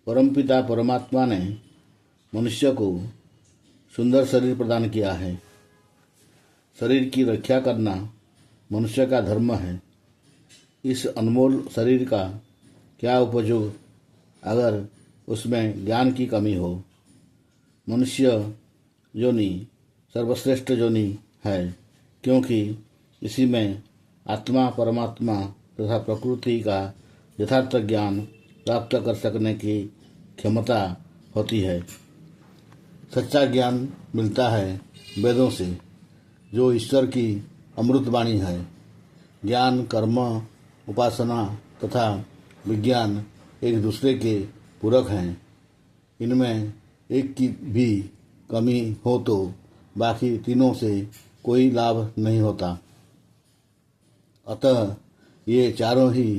परमपिता परमात्मा ने मनुष्य को सुंदर शरीर प्रदान किया है। शरीर की रक्षा करना मनुष्य का धर्म है। इस अनमोल शरीर का क्या उपयोग अगर उसमें ज्ञान की कमी हो। मनुष्य योनि सर्वश्रेष्ठ योनि है, क्योंकि इसी में आत्मा परमात्मा तथा प्रकृति का यथार्थ ज्ञान प्राप्त कर सकने की क्षमता होती है। सच्चा ज्ञान मिलता है वेदों से, जो ईश्वर की अमृतवाणी है। ज्ञान, कर्म, उपासना तथा विज्ञान एक दूसरे के पूरक हैं। इनमें एक की भी कमी हो तो बाकी तीनों से कोई लाभ नहीं होता। अतः ये चारों ही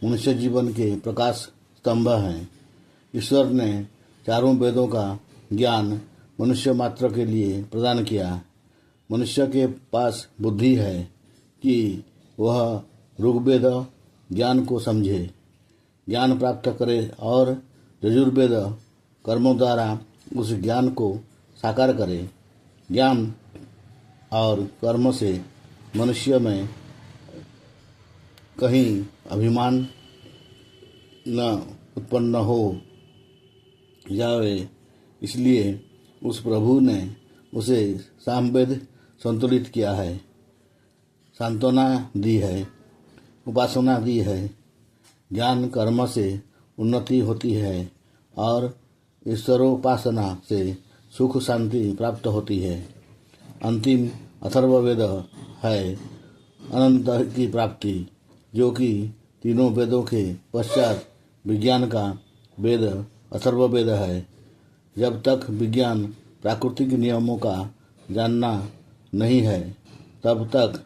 मनुष्य जीवन के प्रकाश स्तंभ हैं। ईश्वर ने चारों वेदों का ज्ञान मनुष्य मात्र के लिए प्रदान किया। मनुष्य के पास बुद्धि है कि वह ऋग्वेद ज्ञान को समझे, ज्ञान प्राप्त करे और यजुर्वेद कर्मों द्वारा उस ज्ञान को साकार करे। ज्ञान और कर्म से मनुष्य में कहीं अभिमान न उत्पन्न हो जाए, इसलिए उस प्रभु ने उसे सामवेद संतुलित किया है, सांत्वना दी है, उपासना दी है। ज्ञान कर्म से उन्नति होती है और ईश्वरोपासना से सुख शांति प्राप्त होती है। अंतिम अथर्ववेद है अनंत की प्राप्ति, जो कि तीनों वेदों के पश्चात विज्ञान का वेद अथर्ववेद है। जब तक विज्ञान प्राकृतिक नियमों का जानना नहीं है, तब तक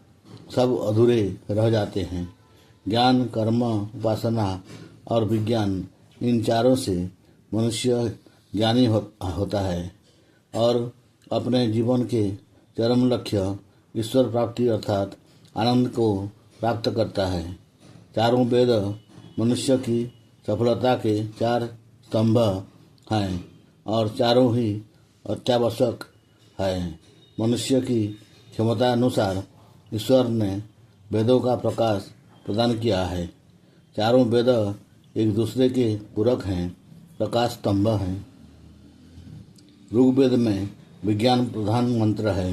सब अधूरे रह जाते हैं। ज्ञान, कर्म, उपासना और विज्ञान, इन चारों से मनुष्य ज्ञानी होता है और अपने जीवन के चरम लक्ष्य ईश्वर प्राप्ति अर्थात आनंद को प्राप्त करता है। चारों वेद मनुष्य की सफलता के चार स्तंभ हैं और चारों ही अत्यावश्यक है। मनुष्य की क्षमता अनुसार ईश्वर ने वेदों का प्रकाश प्रदान किया है। चारों वेद एक दूसरे के पूरक हैं, प्रकाश स्तंभ हैं। ऋग्वेद में विज्ञान प्रधान मंत्र है,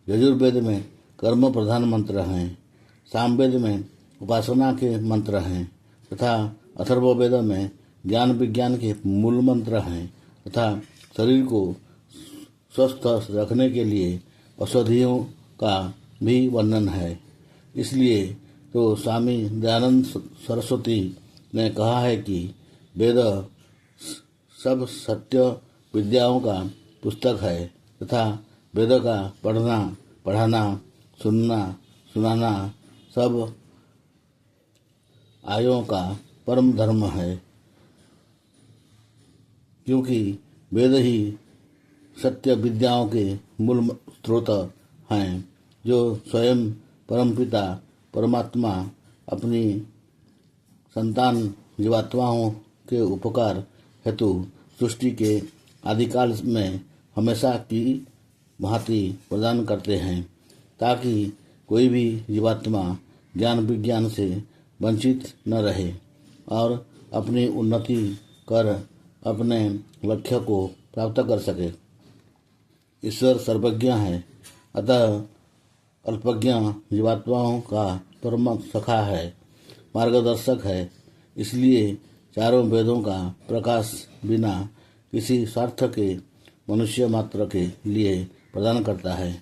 यजुर्वेद में कर्म प्रधान मंत्र हैं, सामवेद में उपासना के मंत्र हैं तथा अथर्ववेद में ज्ञान विज्ञान के मूल मंत्र हैं तथा शरीर को स्वस्थ रखने के लिए औषधियों का भी वर्णन है। इसलिए तो स्वामी दयानंद सरस्वती ने कहा है कि वेद सब सत्य विद्याओं का पुस्तक है तथा वेद का पढ़ना, पढ़ाना, सुनना, सुनाना सब आयों का परम धर्म है, क्योंकि वेद ही सत्य विद्याओं के मूल स्रोत हैं, जो स्वयं परमपिता परमात्मा अपनी संतान जीवात्माओं के उपकार हेतु सृष्टि के आदिकाल में हमेशा की भांति प्रदान करते हैं, ताकि कोई भी जीवात्मा ज्ञान विज्ञान से वंचित न रहे और अपनी उन्नति कर अपने लक्ष्य को प्राप्त कर सके। ईश्वर सर्वज्ञ है, अतः अल्पज्ञ जीवात्माओं का परम सखा है, मार्गदर्शक है। इसलिए चारों वेदों का प्रकाश बिना किसी स्वार्थ के मनुष्य मात्र के लिए प्रदान करता है।